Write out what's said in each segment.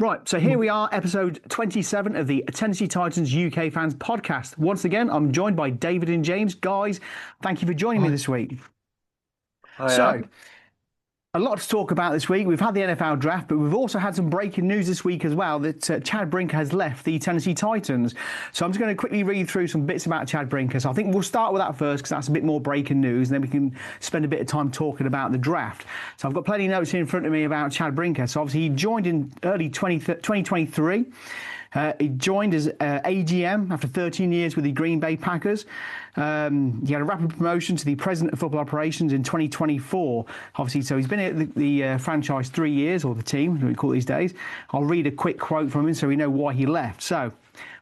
Right, so here we are, episode 27 of the Tennessee Titans UK Fans podcast. Once again, I'm joined by David and James. Guys, thank you for joining me this week. Hiya. A lot to talk about this week. We've had the NFL draft, but we've also had some breaking news this week as well that Chad Brinker has left the Tennessee Titans. So I'm just going to quickly read through some bits about Chad Brinker. So I think we'll start with that first because that's a bit more breaking news, and then we can spend a bit of time talking about the draft. So I've got plenty of notes here in front of me about Chad Brinker. So obviously he joined in early 2023. He joined as AGM after 13 years with the Green Bay Packers. He had a rapid promotion to the President of Football Operations in 2024. Obviously, so he's been at the franchise 3 years, or the team, as we call it these days. I'll read a quick quote from him so we know why he left. So,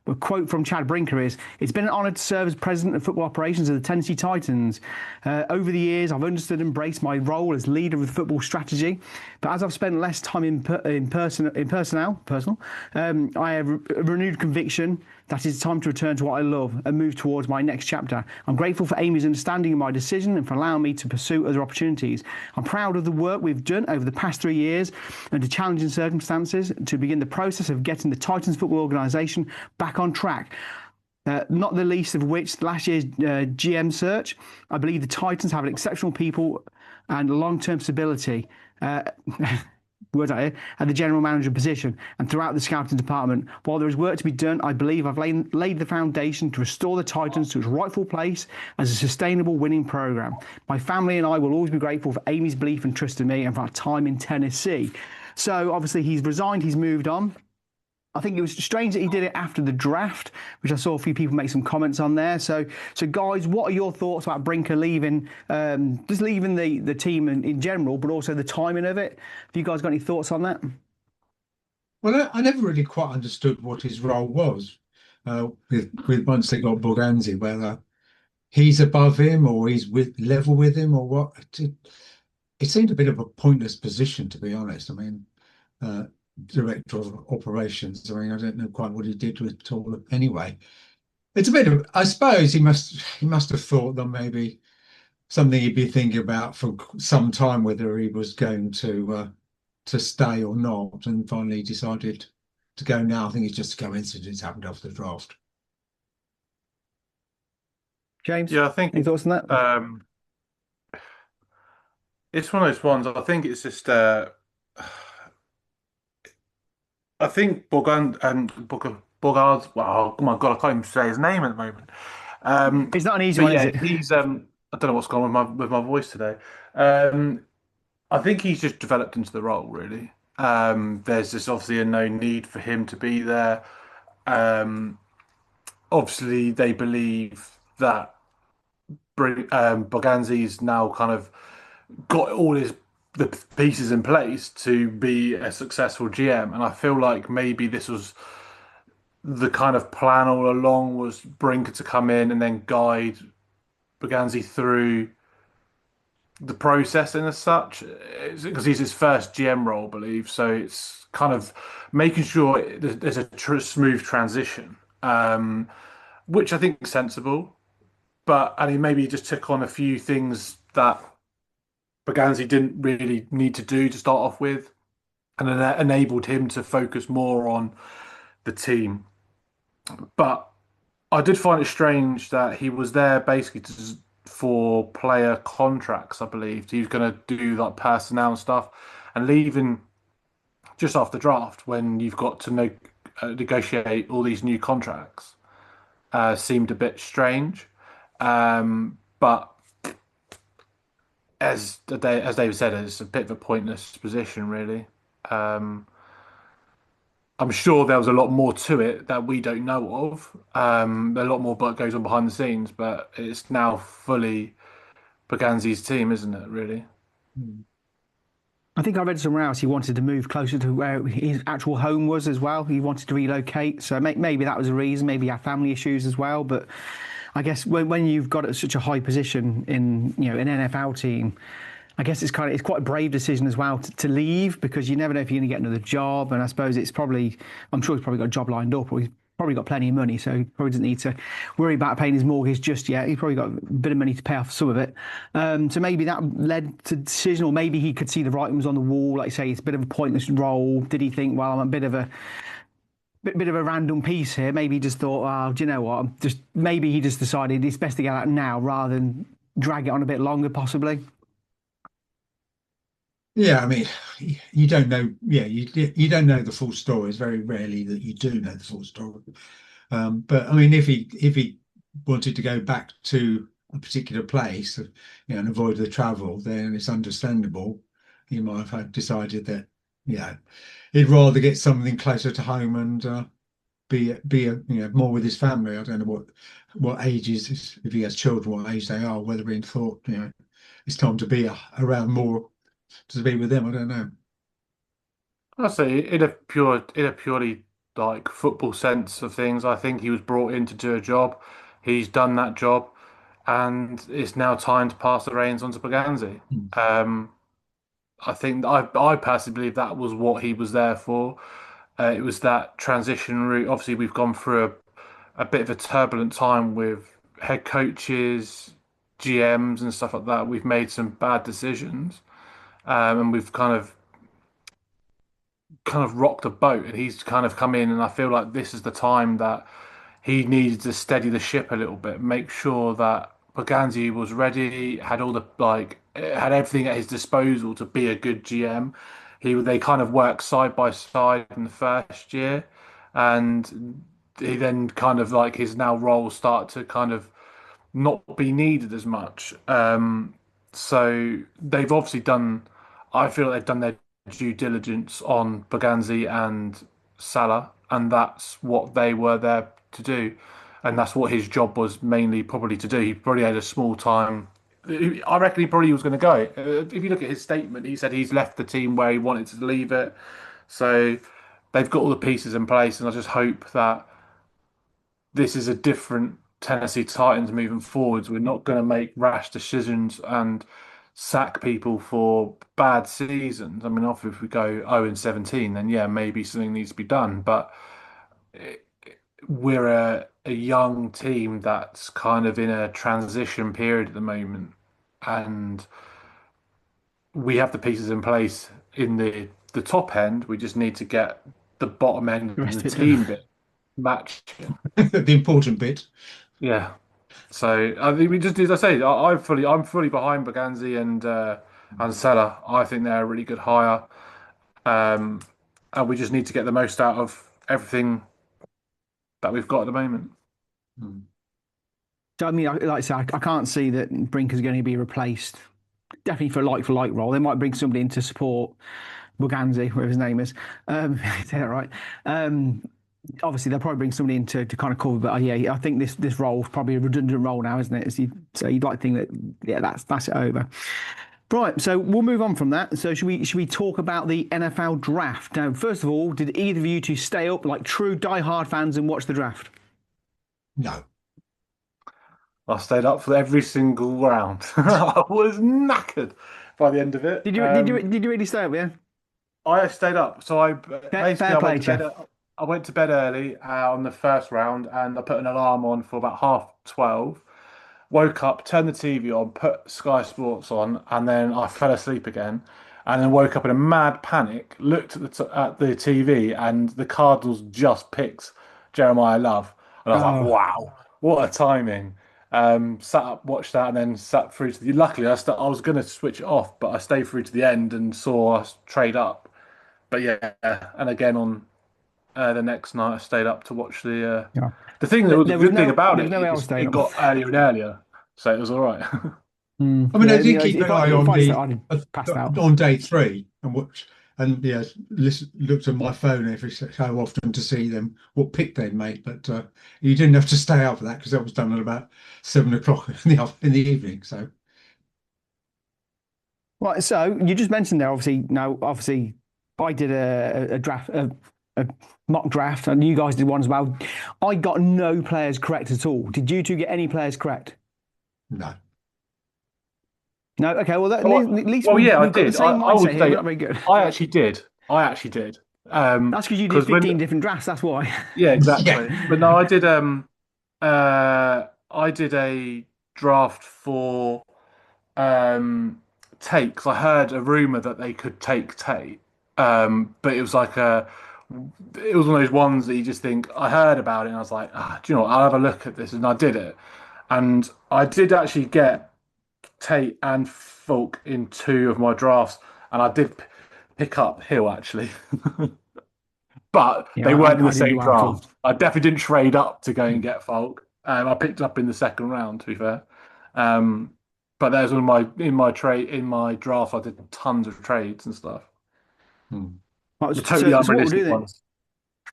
a quote from Chad Brinker is, "It's been an honour to serve as President of Football Operations of the Tennessee Titans. Over the years, I've understood and embraced my role as leader of football strategy. But as I've spent less time in personal, I have a renewed conviction that it's time to return to what I love and move towards my next chapter. I'm grateful for Amy's understanding of my decision and for allowing me to pursue other opportunities. I'm proud of the work we've done over the past 3 years under challenging circumstances to begin the process of getting the Titans football organisation back on track. Not the least of which last year's GM search. I believe the Titans have an exceptional people and long-term stability." Words out here, at the general manager position and throughout the scouting department. While there is work to be done, I believe I've laid the foundation to restore the Titans to its rightful place as a sustainable winning program. My family and I will always be grateful for Amy's belief and trust in me and for our time in Tennessee. So obviously he's resigned, he's moved on. I think it was strange that he did it after the draft, which I saw a few people make some comments on there. So guys, what are your thoughts about Brinker leaving, just leaving the team in general, but also the timing of it? Have you guys got any thoughts on that? Well, I never really quite understood what his role was with once they got Borganzi, whether he's above him or he's level with him or what. It seemed a bit of a pointless position, to be honest. I mean, director of operations. I mean, I don't know quite what he did with it all anyway. It's a bit of, I suppose he must have thought that maybe something he'd be thinking about for some time, whether he was going to stay or not, and finally decided to go now. I think it's just a coincidence happened after the draft. James? Yeah, I think Any thoughts on that? it's one of those ones. I think it's just I think Borgard. Wow, oh my God, I can't even say his name at the moment. It's not an easy But one, is yeah, it? he's I don't know what's going on with my voice today. Um, I think he's just developed into the role, really. There's just obviously a no need for him to be there. Um, Obviously, they believe that Borganzi's now kind of got all the pieces in place to be a successful GM, and I feel like maybe this was the kind of plan all along was Brinker to come in and then guide Borganzi through the process and as such, because he's his first GM role, I believe. So it's kind of making sure there's a smooth transition, which I think is sensible. But and he maybe just took on a few things that Berganzi didn't really need to do to start off with, and enabled him to focus more on the team. But I did find it strange that he was there basically for player contracts. I believed he was going to do like personnel stuff, and leaving just after draft when you've got to negotiate all these new contracts seemed a bit strange. But as David said, it's a bit of a pointless position, really. Um, I'm sure there was a lot more to it that we don't know of. A lot more goes on behind the scenes, but it's now fully Paganzi's team, isn't it? Really? Hmm. I think I read somewhere else he wanted to move closer to where his actual home was as well. He wanted to relocate, so maybe that was a reason. Maybe he had family issues as well. But I guess when you've got such a high position in an NFL team, I guess it's quite a brave decision as well to leave, because you never know if you're going to get another job. And I suppose I'm sure he's probably got a job lined up, or he's probably got plenty of money, so he probably doesn't need to worry about paying his mortgage just yet. He's probably got a bit of money to pay off some of it. So maybe that led to the decision, or maybe he could see the writing was on the wall. Like you say, it's a bit of a pointless role. Did he think, well, I'm a bit of a random piece here? Maybe he just thought, oh, do you know what? Maybe he just decided it's best to get out now rather than drag it on a bit longer, possibly. Yeah, I mean, you don't know. Yeah, you don't know the full story. It's very rarely that you do know the full story. But I mean, if he wanted to go back to a particular place, and avoid the travel, then it's understandable. He might have decided that, yeah, he'd rather get something closer to home and more with his family. I don't know what ages, if he has children, what age they are, whether he thought, it's time to be around more to be with them. I don't know. I say in a purely like football sense of things, I think he was brought in to do a job. He's done that job, and it's now time to pass the reins on to Pagani. Mm. I think I personally believe that was what he was there for. It was that transition route. Obviously, we've gone through a bit of a turbulent time with head coaches, GMs, and stuff like that. We've made some bad decisions, and we've kind of rocked the boat. And he's kind of come in, and I feel like this is the time that he needed to steady the ship a little bit, make sure that Pagani was ready, had all the had everything at his disposal to be a good GM. They kind of worked side by side in the first year, and he then kind of like his now roles start to kind of not be needed as much. So they've obviously done. I feel like they've done their due diligence on Pagani and Salah, and that's what they were there to do, and that's what his job was mainly probably to do. He probably had a small time. I reckon he probably was going to go. If you look at his statement, he said he's left the team where he wanted to leave it. So they've got all the pieces in place, and I just hope that this is a different Tennessee Titans moving forwards. We're not going to make rash decisions and sack people for bad seasons. I mean, if we go 0 and 17, then yeah, maybe something needs to be done. But we're a young team that's kind of in a transition period at the moment, and we have the pieces in place in the top end. We just need to get the bottom end The of rest the of it done. team bit matching. The important bit. Yeah. So I think we just, as I say, I'm fully behind Baganzi and Salah. I think they're a really good hire, um, and we just need to get the most out of everything that we've got at the moment. Mm. So I mean, like I say, I can't see that Brinker's going to be replaced. Definitely for like role. They might bring somebody in to support Buganzi, whatever his name is. Is that right? Obviously, they'll probably bring somebody in to kind of cover. But yeah, I think this role is probably a redundant role now, isn't it? So you'd like to think that that's it over. Right, so we'll move on from that. So should we talk about the NFL draft now? First of all, did either of you two stay up like true die-hard fans and watch the draft? No. I stayed up for every single round. I was knackered by the end of it. Did you really stay up? Yeah, I stayed up. So I basically fair play, Jeff. I went to bed early on the first round, and I put an alarm on for about 12:30. Woke up, turned the TV on, put Sky Sports on, and then I fell asleep again. And then woke up in a mad panic, looked at the TV, and the Cardinals just picked Jeremiah Love. And I was like, Oh, wow, what a timing. Sat up, watched that, and then sat through to the. Luckily, I was going to switch it off, but I stayed through to the end and saw us trade up. But yeah, and again on the next night, I stayed up to watch yeah. the thing that was a good thing about There was it no way I was is staying it up. got earlier and earlier, so it was all right. I mean, I Yeah, did keep an eye on I'd have passed out. on day three and watch and yeah, looked at my phone every so often to see them what pick they'd made. But you didn't have to stay up for that because that was done at about 7 o'clock in the evening. So Right, so you just mentioned there, obviously, I did a draft, a mock draft, and you guys did one as well. I got no players correct at all. Did you two get any players correct? no. No. Okay. Well, at Well, least well, yeah, I we've got the did. same I would mindset here. say We're not very good. I actually did. I actually did. That's because you did Because when 15 different drafts. That's why. yeah, Yeah. exactly. But no, I did a draft for um Tate 'cause I heard a rumor that they could take Tate. But it was one of those ones that you just think I heard about it and I was like, do you know what? I'll have a look at this and I did it. And I did actually get Tate and Falk in two of my drafts, and I did pick up Hill actually, but Yeah, they weren't in the I didn't do same well at all. draft. I definitely didn't trade up to go and get Falk. I picked up in the second round, to be fair. Um, but there's one of my draft. I did tons of trades and stuff. Hmm. Right, The totally so what we'll do unrealistic then? ones.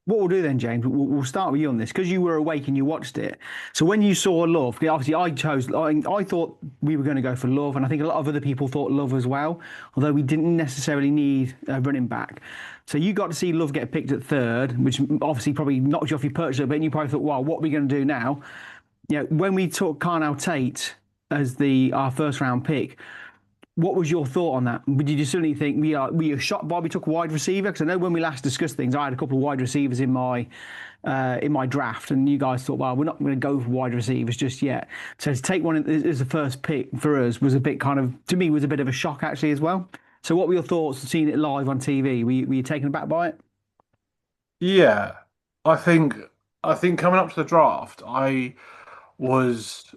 What we'll do then, James, we'll start with you on this because you were awake and you watched it. So when you saw Love, obviously I thought we were going to go for Love, and I think a lot of other people thought Love as well, although we didn't necessarily need a running back. So you got to see Love get picked at third, which obviously probably knocked you off your perch a bit, and you probably thought, well, what are we going to do now? When we took Carnell Tate as our first round pick, what was your thought on that? Did you suddenly think were you shocked by we took a wide receiver? Because I know when we last discussed things, I had a couple of wide receivers in my draft, and you guys thought, well, we're not going to go for wide receivers just yet. So to take one as the first pick for us was a bit to me was a bit of a shock actually as well. So what were your thoughts seeing it live on TV? Were you taken aback by it? Yeah, I think I think coming up to the draft, I was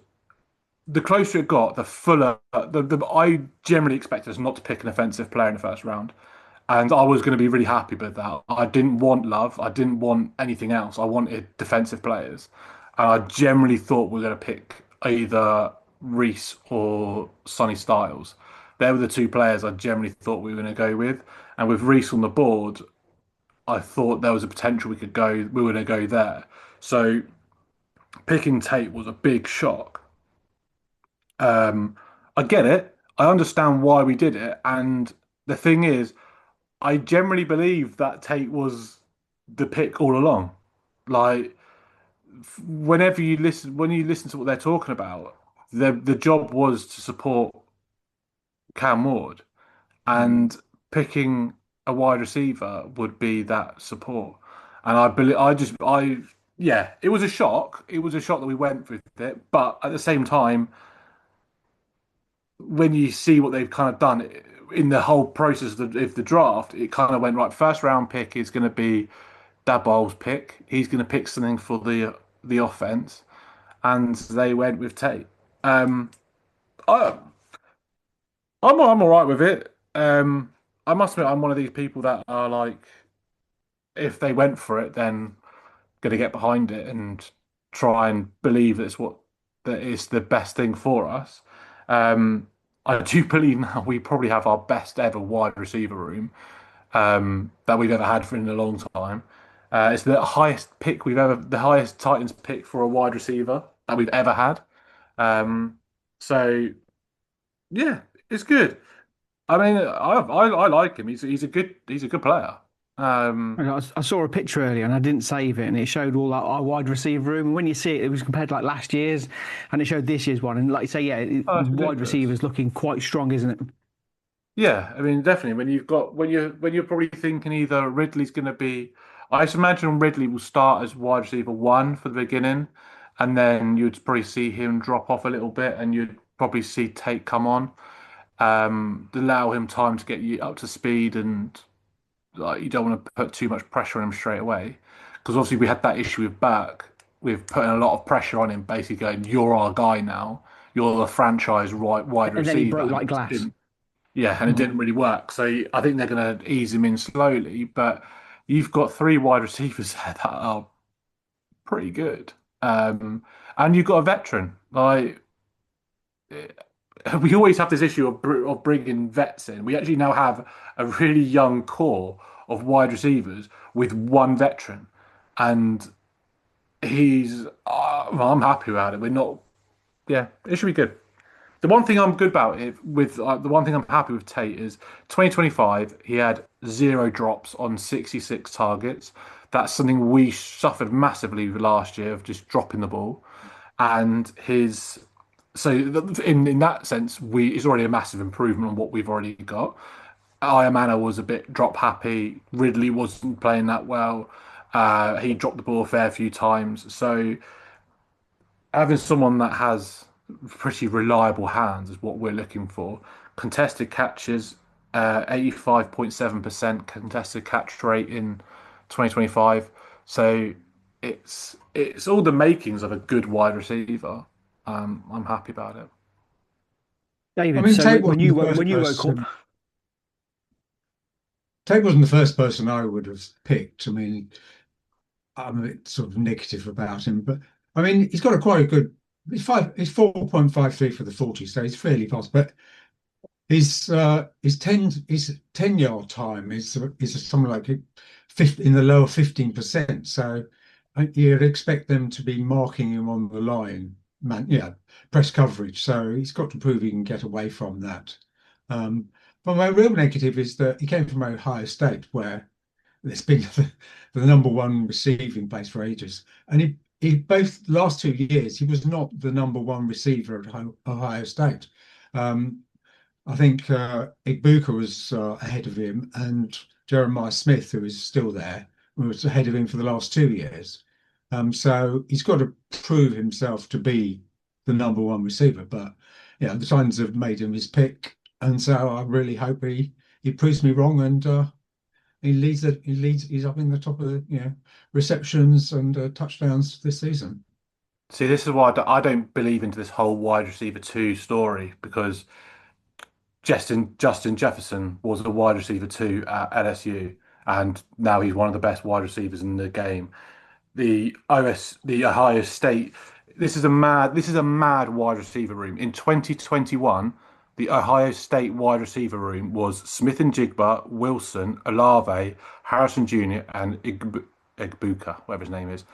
the closer it got, the fuller. I generally expected us not to pick an offensive player in the first round, and I was going to be really happy with that. I didn't want Love. I didn't want anything else. I wanted defensive players, and I generally thought we were going to pick either Reese or Sonny Styles. They were the two players I generally thought we were going to go with, and with Reese on the board, I thought there was a potential we were going to go there. So picking Tate was a big shock. Um, I get it. I understand why we did it. And the thing is, I generally believe that Tate was the pick all along. Like when you listen to what they're talking about, the job was to support Cam Ward, Hmm. and picking a wide receiver would be that support. And I believe yeah, it was a shock. It was a shock that we went with it, but at the same time when you see what they've kind of done in the whole process of the draft, it kind of went right. First round pick is going to be Dabol's pick. He's going to pick something for the offense, and they went with Tate. Um, I, I'm all right with it. I must admit, I'm one of these people that are like, if they went for it, then going to get behind it and try and believe that is the best thing for us. Um, I do believe now we probably have our best ever wide receiver room that we've ever had for in a long time. It's the highest Titans pick for a wide receiver that we've ever had. Um, so yeah, it's good. I mean, I like him. He's a good player. Um, I saw a picture earlier and I didn't save it, and it showed all our wide receiver room. And when you see it, it was compared to like last year's, and it showed this year's one. And like you say, yeah, oh, it's wide ridiculous. receivers looking quite strong, isn't it? Yeah, I mean, definitely. When you're probably thinking either Ridley's going to be, I just imagine Ridley will start as wide receiver one for the beginning, and then you'd probably see him drop off a little bit, and you'd probably see Tate come on, allow him time to get you up to speed, and like you don't want to put too much pressure on him straight away, because obviously we had that issue with Burke, with putting a lot of pressure on him, basically going, "You're our guy now. You're the franchise wide And then he receiver," broke and like it just glass. didn't. Yeah, and it Hmm. didn't really work. So I think they're going to ease him in slowly. But you've got three wide receivers there that are pretty good, um, and you've got a veteran. Like we always have this issue of bringing vets in. We actually now have a really young core of wide receivers with one veteran, and well, I'm happy about it. We're not. Yeah, it should be good. The one thing I'm good about it with the one thing I'm happy with Tate is 2025. He had zero drops on 66 targets. That's something we suffered massively last year of just dropping the ball, and his in that sense, we it's already a massive improvement on what we've already got. Ayamana was a bit drop happy. Ridley wasn't playing that well. He dropped the ball a fair few times. So having someone that has pretty reliable hands is what we're looking for. Contested catches, 85.7% contested catch rate in 2025. So it's all the makings of a good wide receiver. I'm happy about it. I David, mean, so Tate when wasn't the when first you woke up, person. Tate wasn't the first person I would have picked. I mean, I'm a bit sort of negative about him, but I mean, he's got a quite a good. He's 4.53 for the 40, so he's fairly fast. But his 10 yard time is something like 50 in the lower 15%. So you'd expect them to be marking him on the line, man. Yeah, press coverage. So he's got to prove he can get away from that. Um, but my real negative is that he came from Ohio State, where it's been the number one receiving place for ages, and he both last 2 years he was not the number one receiver at Ohio State. Um, I think Igbuka was ahead of him, and Jeremiah Smith, who is still there, was ahead of him for the last 2 years. So he's got to prove himself to be the number one receiver. But yeah, the Titans have made him his pick, and so I really hope he proves me wrong and he's up in the top of the receptions and touchdowns this season. See, this is why I don't believe into this whole wide receiver two story because Justin Jefferson was a wide receiver two at LSU, and now he's one of the best wide receivers in the game. The Ohio State, this is a mad wide receiver room. In 2021, the Ohio State wide receiver room was Smith and Jigba, Wilson, Olave, Harrison Jr., and Igbuka, whatever his name is.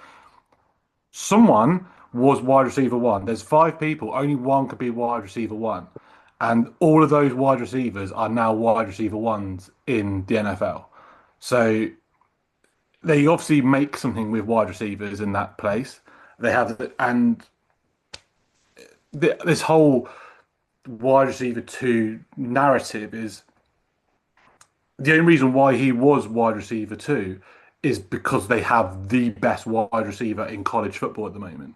Someone was wide receiver one. There's five people, only one could be wide receiver one. And all of those wide receivers are now wide receiver ones in the NFL. So they obviously make something with wide receivers in that place. They have, and this whole wide receiver two narrative is the only reason why he was wide receiver two is because they have the best wide receiver in college football at the moment.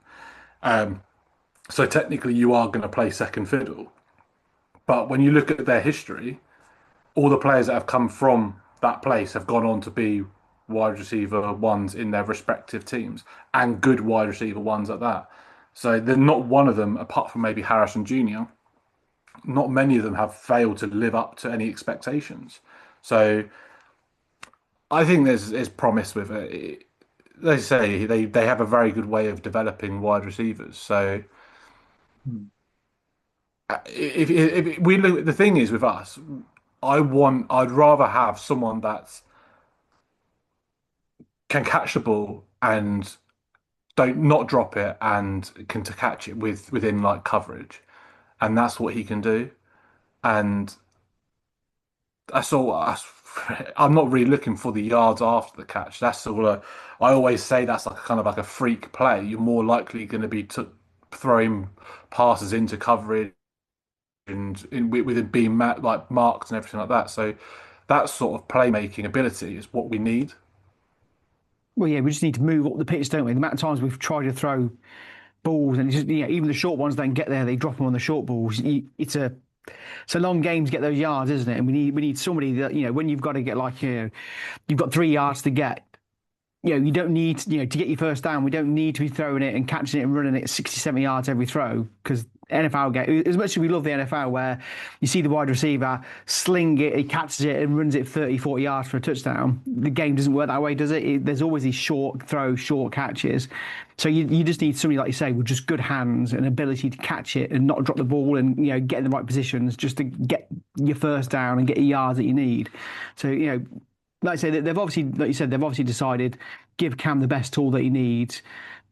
So technically, you are going to play second fiddle. But when you look at their history, all the players that have come from that place have gone on to be wide receiver ones in their respective teams and good wide receiver ones at that. So they're not one of them, apart from maybe Harrison Jr., not many of them have failed to live up to any expectations. So I think there's promise with it. They say they have a very good way of developing wide receivers. So Hmm. if we look, the thing is with us, I'd rather have someone that can catch the ball and don't not drop it and can to catch it within like coverage, and that's what he can do. And that's all. I'm not really looking for the yards after the catch. That's all. I always say that's like kind of like a freak play. You're more likely going to be throwing passes into coverage and with it being like marked and everything like that. So that sort of playmaking ability is what we need. well, yeah, we just need to move up the pitch, don't we? The amount of times we've tried to throw balls and it's just, even the short ones don't get there. They drop them on the short balls. It's a long game to get those yards, isn't it? And we need somebody that when you've got to get like you've got 3 yards to get. You don't need, to get your first down. We don't need to be throwing it and catching it and running it 60, 70 yards every throw because NFL game, as much as we love the NFL where you see the wide receiver sling it, he catches it and runs it 30, 40 yards for a touchdown. The game doesn't work that way, does it? There's always these short throws, short catches. So you just need somebody, like you say, with just good hands and ability to catch it and not drop the ball and, get in the right positions just to get your first down and get your yards that you need. So, like I say, they've obviously, like you said, they've obviously decided give Cam the best tool that he needs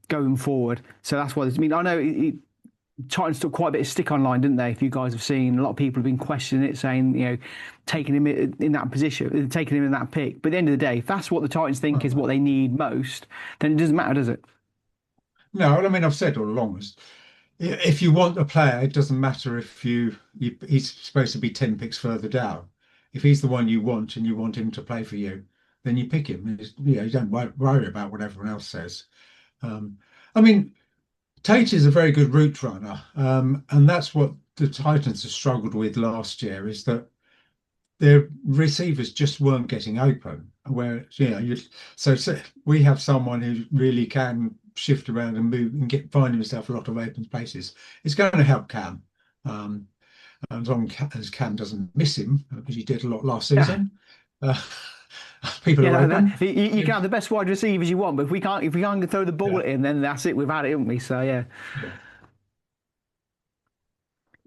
going forward. So that's why. I mean, I know Titans took quite a bit of stick online, didn't they? If you guys have seen, a lot of people have been questioning it, saying taking him in that position, taking him in that pick. But at the end of the day, if that's what the Titans think is what they need most, then it doesn't matter, does it? No, I mean I've said all along, if you want a player, it doesn't matter if he's supposed to be 10 picks further down. if he's the one you want and you want him to play for you, then you pick him. You don't worry about what everyone else says. Um, I mean, Tate is a very good route runner, and that's what the Titans have struggled with last year, is that their receivers just weren't getting open. Where so we have someone who really can shift around and move and find himself a lot of open spaces. It's going to help Cam, um, as long as Cam doesn't miss him, because he did a lot last Yeah. season. Uh, People You are know, open. you can have the best wide receivers you want, but if we can't throw the ball Yeah, at him, then that's it. We've had it, haven't we? So yeah. yeah,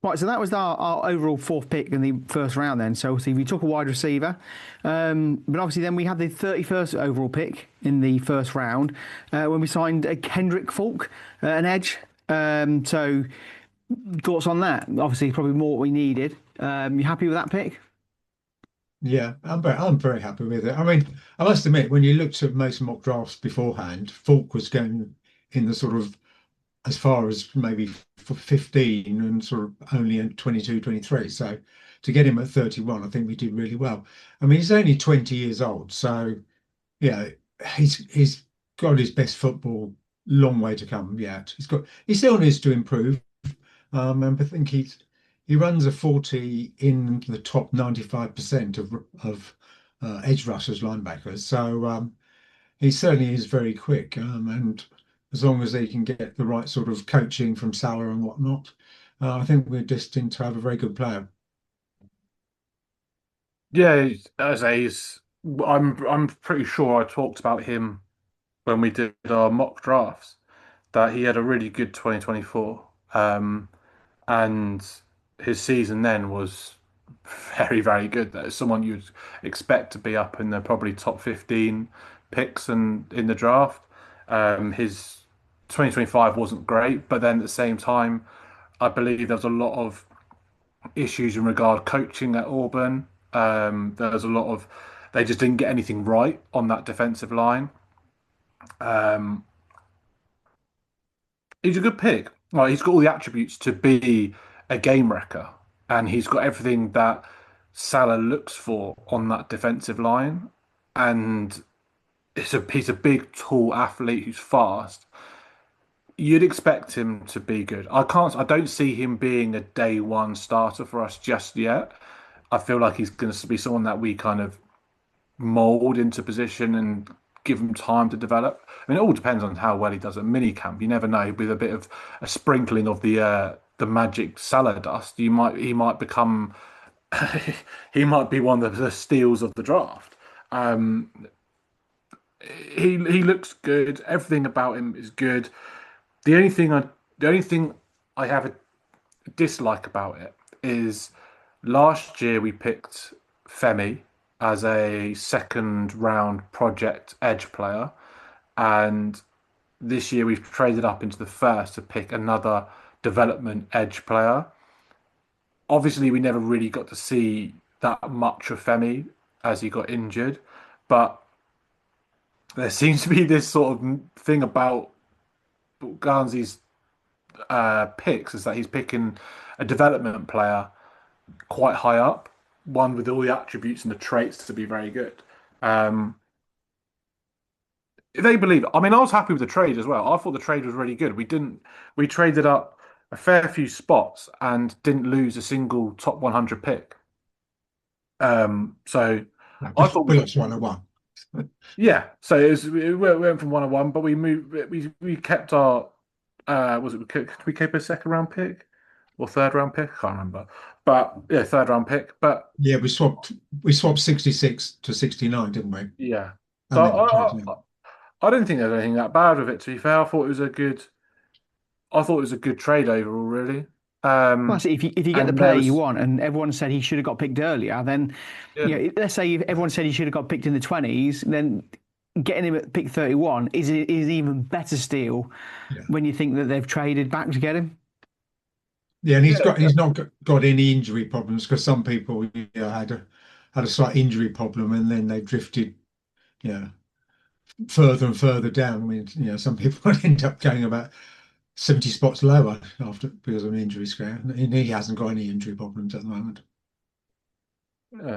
Right, so that was our overall fourth pick in the first round then. So obviously we took a wide receiver. But obviously then we had the 31st overall pick in the first round when we signed Kendrick Falk, an edge. So thoughts on that? Obviously probably more what we needed. You happy with that pick? yeah. I'm very happy with it. I mean, I must admit, when you looked at most mock drafts beforehand, Falk was going in the sort of as far as maybe for 15 and sort of only in 22, 23. So to get him at 31, I think we did really well. I mean, he's only 20 years old, so yeah, he's got his best football long way to come yet. He still needs to improve. And I think he runs a 40 in the top 95% of edge rushers, linebackers. So he certainly is very quick, and as long as they can get the right sort of coaching from Salah and whatnot, I think we're destined to have a very good player. Yeah, as a, I'm pretty sure I talked about him when we did our mock drafts that he had a really good 2024. And his season then was very, very good. That is someone you'd expect to be up in the probably top 15 picks and in the draft. His 2025 wasn't great, but then at the same time, I believe there was a lot of issues in regard coaching at Auburn. There was a lot of they just didn't get anything right on that defensive line. Um, he's a good pick. Like he's got all the attributes to be a game wrecker, and he's got everything that Salah looks for on that defensive line. And he's a big, tall athlete who's fast. You'd expect him to be good. I don't see him being a day one starter for us just yet. I feel like he's going to be someone that we kind of mold into position and give him time to develop. I mean, it all depends on how well he does at mini camp. You never know. With a bit of a sprinkling of the magic Salah dust, he might become he might be one of the steals of the draft. Um, he looks good. Everything about him is good. The only thing I have a dislike about it is last year we picked Femi as a second round project edge player, and this year we've traded up into the first to pick another development edge player. Obviously, we never really got to see that much of Femi as he got injured, but there seems to be this sort of thing about Guernsey's picks is that he's picking a development player quite high up, one with all the attributes and the traits to be very good. Um, if they believe it. I mean, I was happy with the trade as well. I thought the trade was really good. We traded up a fair few spots and didn't lose a single top 100 pick. So No, I thought, Bullocks 101. yeah. So we went from 101, but we kept our was it did we keep a second round pick or third round pick? I can't remember. But yeah, third round pick. But Yeah, we swapped 66 to 69, didn't we? yeah. So And then we traded him. I didn't think there was anything that bad with it, to be fair. I thought it was a good trade overall, really. Well, Um, see, if you get the and player you there's want, and everyone said he should have got picked earlier, then yeah, let's say if everyone said he should have got picked in the 20s, then getting him at pick 31 is even better steal Yeah. when you think that they've traded back to get him. Yeah, and yeah, he's not got any injury problems, because some people, had a slight injury problem and then they drifted, you know, further and further down. I mean, some people end up going about 70 spots lower after because of an injury scare. And he hasn't got any injury problems at the moment.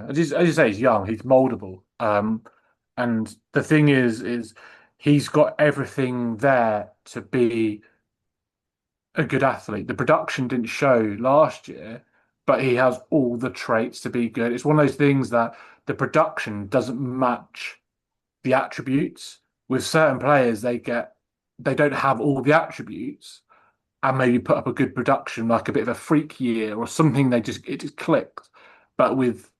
as you say, he's young, he's moldable. And the thing is he's got everything there to be a good athlete. The production didn't show last year, but he has all the traits to be good. It's one of those things that the production doesn't match the attributes. With certain players, they don't have all the attributes and maybe put up a good production, like a bit of a freak year or something. It just clicked. But with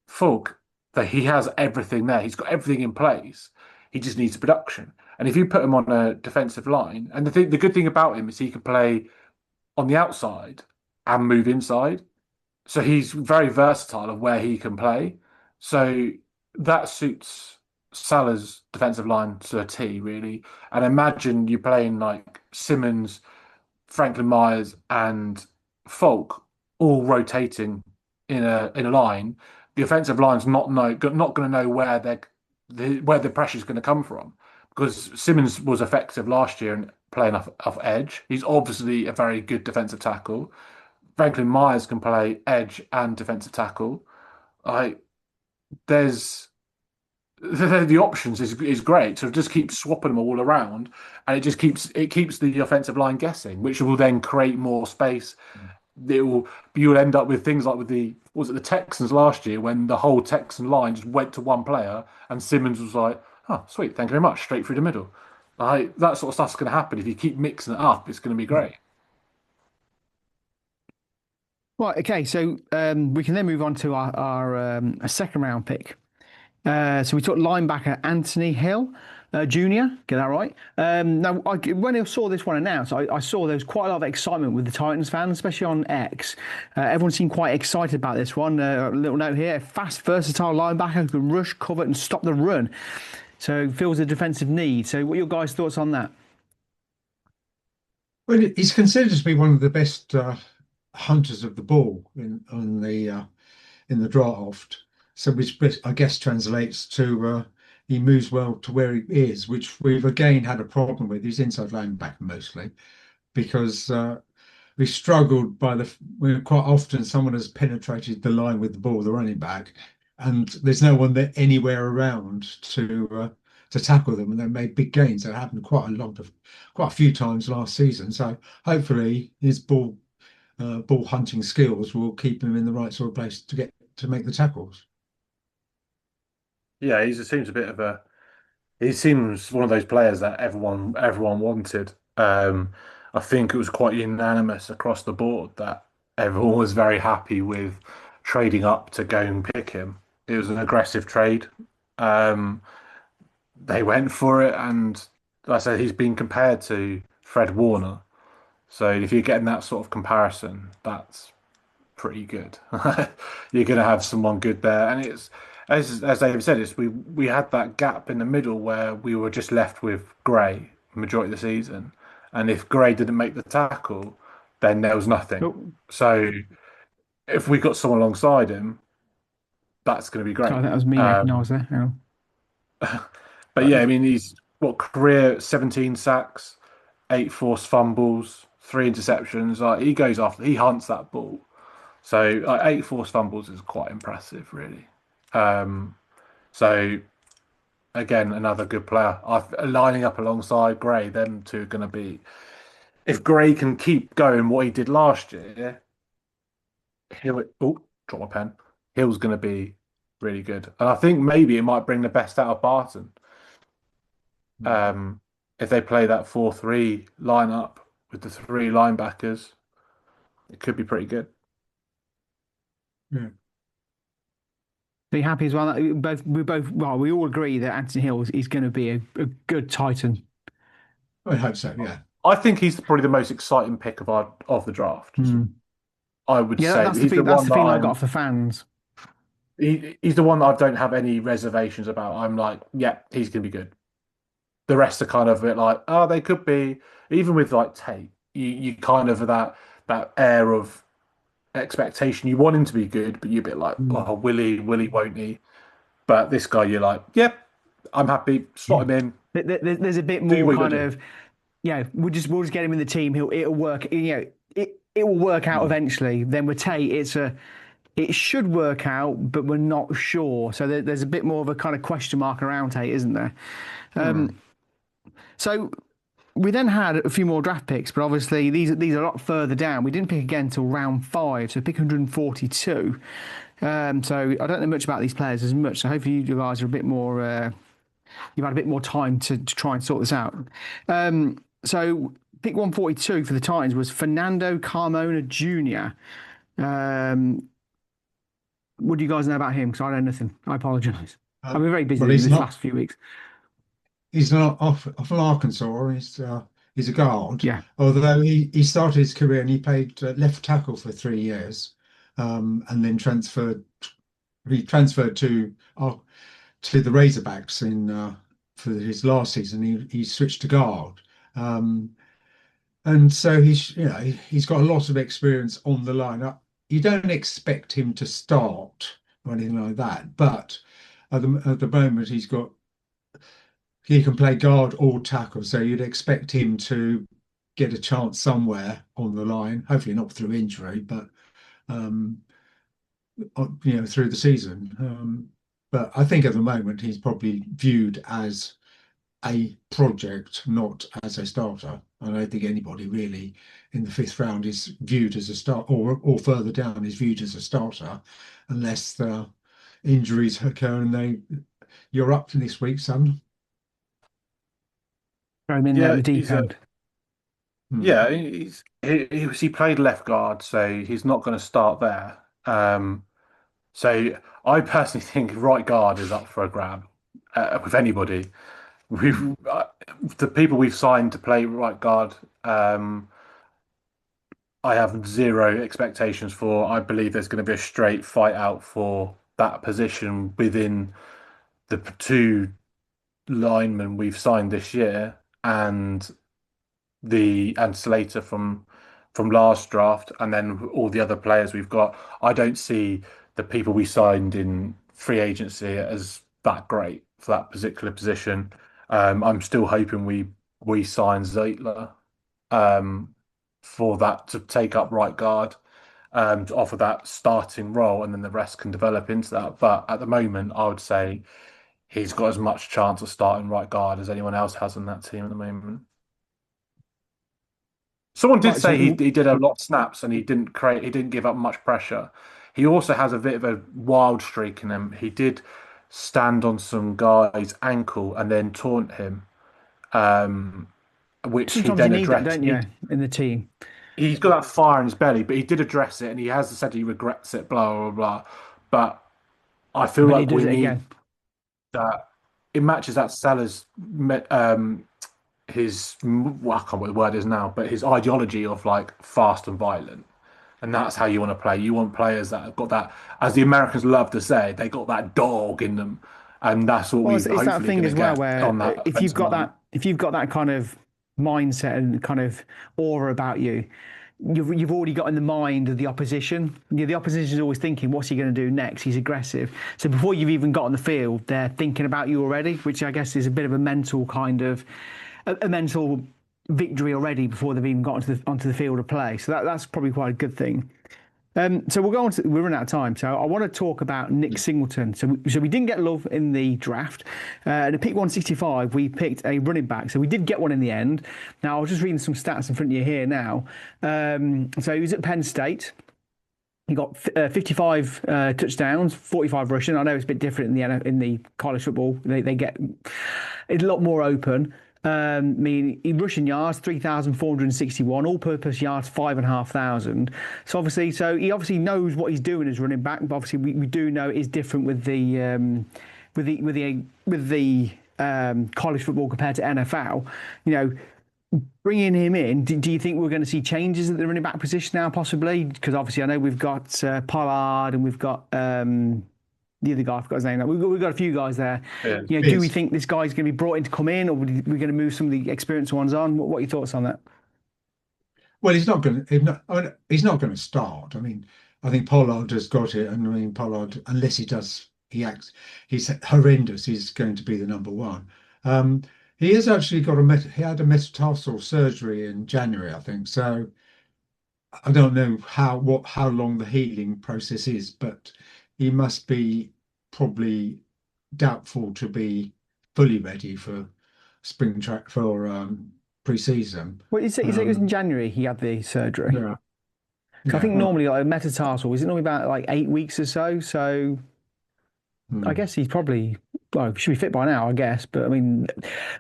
Fulk, that he has everything there. He's got everything in place. He just needs production. And if you put him on a defensive line, and the good thing about him is he can play on the outside and move inside. So he's very versatile of where he can play. So that suits Salah's defensive line to a T, really. And imagine you playing like Simmons, Franklin Myers, and Falk all rotating in a line. The offensive line's not going to know where the pressure is going to come from because Simmons was effective last year in playing off edge. He's obviously a very good defensive tackle. Franklin Myers can play edge and defensive tackle. I there's the options is great. So just keep swapping them all around, and it keeps the offensive line guessing, which will then create more space. You'll end up with things like with the was it the Texans last year when the whole Texan line just went to one player and Simmons was like, "Oh, sweet, thank you very much," straight through the middle. Like that sort of stuff's going to happen if you keep mixing it up. It's going to be great. Right, okay, so we can then move on to our a second round pick. So we took linebacker Anthony Hill Jr. Get that right? Now, when I saw this one announced, I saw there was quite a lot of excitement with the Titans fans, especially on X. Everyone seemed quite excited about this one. A little note here: a fast, versatile linebacker who can rush, cover, and stop the run. So fills a defensive need. So, what are your guys' thoughts on that? Well, he's considered to be one of the best hunters of the ball in the draft. So, which I guess translates to he moves well to where he is, which we've again had a problem with. He's inside linebacker mostly because we struggled when quite often someone has penetrated the line with the ball, the running back, and there's no one there anywhere around to tackle them, and they made big gains. That happened quite a few times last season. So hopefully his ball hunting skills will keep him in the right sort of place to make the tackles. Yeah, he seems one of those players that everyone wanted. I think it was quite unanimous across the board that everyone was very happy with trading up to go and pick him. It was an aggressive trade. Um, they went for it, and like I said, he's been compared to Fred Warner. So if you're getting that sort of comparison, that's pretty good. You're going to have someone good there, and it's as David said, we had that gap in the middle where we were just left with Gray majority of the season, and if Gray didn't make the tackle, then there was nothing. Oh, So if we got someone alongside him, that's going to be sorry, great. that was me making Um, noise there. Oh. but yeah, I mean, he's what career 17 sacks, eight forced fumbles, three interceptions. Like he hunts that ball. So eight forced fumbles is quite impressive, really. Um, so again, another good player. Lining up alongside Gray, them two are going to be. If Gray can keep going what he did last year, he'll. Oh, drop my pen. Hill's going to be really good, and I think maybe it might bring the best out of Barton. Um, if they play that 4-3 lineup with the three linebackers, it could be pretty good. Yeah, Be happy as well. Well, we all agree that Anthony Hill is going to be a good Titan. I hope so. Yeah. I think he's probably the most exciting pick of the draft. Mm. I would Yeah, say that's the he's the thing. That's one the that feeling I got off the fans. he's the one that I don't have any reservations about. I'm like, yeah, he's gonna be good. The rest are kind of a bit like, oh, they could be. Even with like Tate, you kind of that air of expectation. You want him to be good, but you're a bit like, Mm. oh, will he, won't he? But this guy, you're like, yep, I'm happy. Slot him in. There's a bit Do more what you got kind to do. of, we'll just get him in the team. It'll work. It will work out Mm. eventually. Then with Tate, it's a it should work out, but we're not sure. So there's a bit more of a kind of question mark around Tate, isn't there? Hmm. So we then had a few more draft picks, but obviously these are a lot further down. We didn't pick again till round 5, so pick 142. So I don't know much about these players as much. So hopefully you guys are a bit more. You've had a bit more time to try and sort this out. So pick 142 for the Titans was Fernando Carmona Jr. What do you guys know about him? Because I know nothing. I apologise. I've been very busy Well, this last few weeks. he's not off Arkansas. He's a guard. Yeah. Although he started his career and he played left tackle for 3 years, and then he transferred to the Razorbacks for his last season. He switched to guard, and so he's got a lot of experience on the line. You don't expect him to start or anything like that, but at the moment he can play guard or tackle, so you'd expect him to get a chance somewhere on the line. Hopefully not through injury, but through the season. But I think at the moment he's probably viewed as a project, not as a starter. I don't think anybody really in the 5th round is viewed as a start, or further down is viewed as a starter, unless the injuries occur and you're up to this week, son. Throw him in there at the deep end. Yeah, he played left guard, so he's not going to start there. So I personally think right guard is up for a grab with anybody. The people we've signed to play right guard, I have zero expectations for. I believe there's going to be a straight fight out for that position within the 2 linemen we've signed this year and Slater from last draft, and then all the other players we've got. I don't see the people we signed in free agency as that great for that particular position. I'm still hoping we sign Zeitler for that to take up right guard, to offer that starting role, and then the rest can develop into that. But at the moment, I would say he's got as much chance of starting right guard as anyone else has in that team at the moment. Someone did Right, so say he did a lot of snaps and he didn't give up much pressure. He also has a bit of a wild streak in him. He did stand on some guy's ankle and then taunt him, which he sometimes you then need that, addressed. don't you, in the team? He's got that fire in his belly, but he did address it and he has said he regrets it, blah, blah, blah. But I feel But he like does we it need again. that. It matches that Salah's his, well, I can't remember what the word is now, but his ideology of like fast and violent. And that's how you want to play. You want players that have got that, as the Americans love to say, they got that dog in them. And that's what Well, we're it's that hopefully thing going to as well get where on that if you've offensive got line. that kind of mindset and kind of aura about you, you've already got in the mind of the opposition. The opposition is always thinking, what's he going to do next? He's aggressive. So before you've even got on the field, they're thinking about you already, which I guess is a bit of a mental kind of a mental victory already before they've even got onto the field of play. So that's probably quite a good thing. So we'll go on to, we're running out of time. So I want to talk about Nick Singleton. So we didn't get love in the draft. And at pick 165, we picked a running back. So we did get one in the end. Now, I was just reading some stats in front of you here now. So he was at Penn State. He got 55 touchdowns, 45 rushing. I know it's a bit different in the college football. They get it's a lot more open. I mean, in rushing yards, 3,461, all-purpose yards, 5,500. So he obviously knows what he's doing as running back. But obviously, we do know it's different with the college football compared to NFL. You know, bringing him in, do you think we're going to see changes at the running back position now, possibly? Because obviously, I know we've got Pollard and we've got the other guy, I forgot his name. We've got a few guys there. Yeah. You know, do we think this guy's going to be brought in to come in, or are we going to move some of the experienced ones on? What are your thoughts on that? Well, he's not going to start. I mean, I think Pollard has got it, and I mean Pollard, unless he's horrendous. He's going to be the number one. He has actually got he had a metatarsal surgery in January, I think. So I don't know how long the healing process is, but he must be probably doubtful to be fully ready for spring track for pre-season. Well, you say it was in Um, January he had the surgery. yeah, 'Cause I yeah. think normally like a metatarsal, is it normally about like 8 weeks or so? So I Hmm. guess he's probably well, should be fit by now, I guess. But I mean,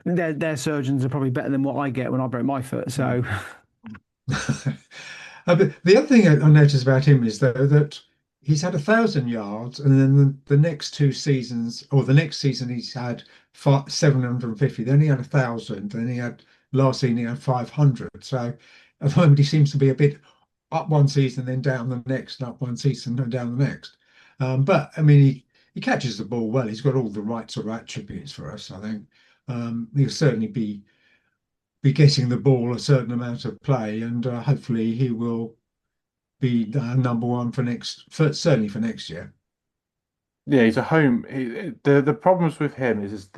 their surgeons are probably better than what I get when I broke my foot. So But the other thing I noticed about him is though that he's had 1,000 yards, and then the next 2 seasons, or the next season, he's had 750. Then he had 1,000. Then he had last season he had 500. So at the moment he seems to be a bit up one season, then down the next, and up one season, and down the next. But I mean, he catches the ball well. He's got all the right sort of attributes for us, I think. He'll certainly be getting the ball a certain amount of play, and hopefully he will be number one certainly for next year. Yeah, he's a home. The problems with him is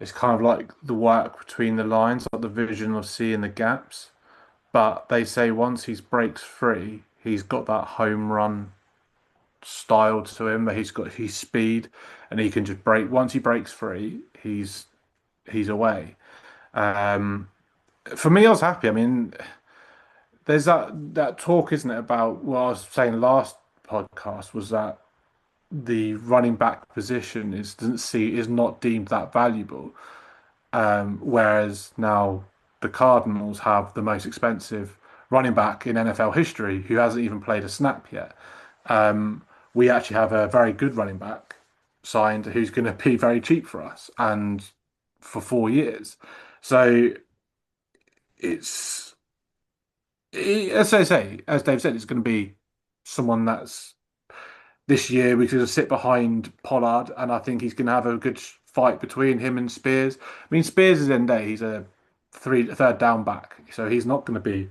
it's kind of like the work between the lines, like the vision of seeing the gaps. But they say once he breaks free, he's got that home run style to him. That he's got his speed, and he can just break. Once he breaks free, he's away. Um, for me, I was happy. I mean, there's that talk, isn't it, about what I was saying last podcast was that the running back position is not deemed that valuable. Whereas now the Cardinals have the most expensive running back in NFL history who hasn't even played a snap yet. We actually have a very good running back signed who's going to be very cheap for us and for 4 years. So it's as I say, as Dave said, it's going to be someone that's this year we could sit behind Pollard, and I think he's going to have a good fight between him and Spears. I mean, Spears is in day; he's a third down back, so he's not going to be.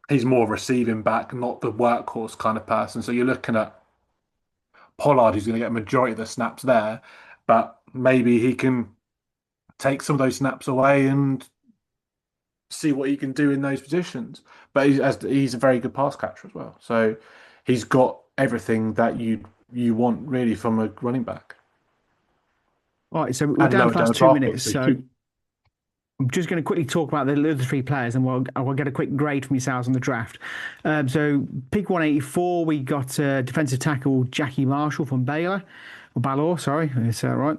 He's more receiving back, not the workhorse kind of person. So you're looking at Pollard, who's going to get a majority of the snaps there, but maybe he can take some of those snaps away and see what he can do in those positions. But he's a very good pass catcher as well. So he's got everything that you want really from a running back all right, so we're and down to lower the down last the two draft pick. minutes. So So I'm just going to quickly talk about the other three players, and we'll get a quick grade from yourselves on the draft. So pick 184, we got defensive tackle Jackie Marshall from Baylor, or Balor, sorry, is that right?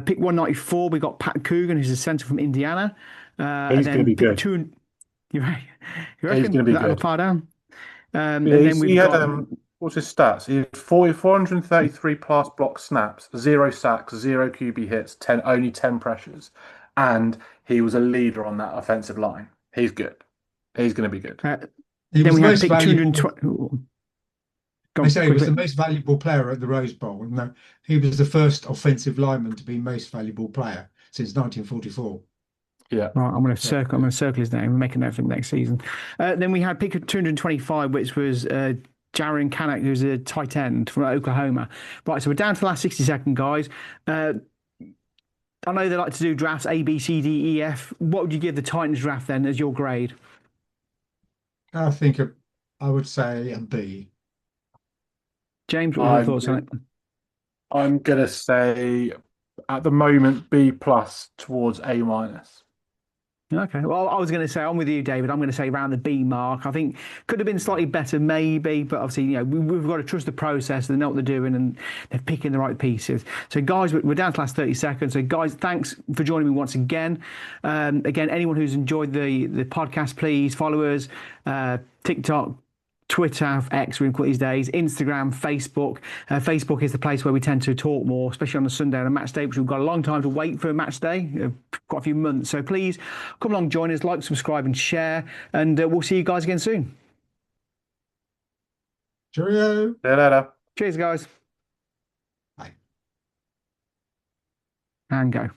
Pick 194, we got Pat Coogan, who's a centre from Indiana. And he's going to then be pick good. two, you He's reckon? going to be That good. far down? Yeah, And then he we've had got what's his stats? He had 433 pass block snaps, 0 sacks, 0 QB hits, 10 pressures, and he was a leader on that offensive line. He's good. He's going to be good. uh, He then was we the had most pick valuable. 220. Go They on, say he was the quickly. most valuable player at the Rose Bowl, and he was the first offensive lineman to be most valuable player since 1944. Yeah, Right, So, I'm going to circle his name and make a note for him next season. Then we had pick 225, which was Jaron Kanak, who's a tight end from Oklahoma. Right, so we're down to the last 60-second, guys. Uh, I know they like to do drafts A, B, C, D, E, F. What would you give the Titans draft then as your grade? I think I would say a B. James, what were your I'm thoughts on it? I'm gonna say at the moment B plus towards A minus. Okay. Well, I was going to say, I'm with you, David. I'm going to say around the B mark. I think could have been slightly better, maybe, but obviously, we've got to trust the process. They know what they're doing and they're picking the right pieces. So, guys, we're down to the last 30 seconds. So, guys, thanks for joining me once again. Again, anyone who's enjoyed the podcast, please follow us, TikTok, Twitter, X, we're in these days, Instagram, Facebook. Facebook is the place where we tend to talk more, especially on a Sunday on a match day, which we've got a long time to wait for a match day, quite a few months. So please come along, join us, like, subscribe, and share. And we'll see you guys again soon. Cheerio. Da-da-da. Cheers, guys. Bye. And go.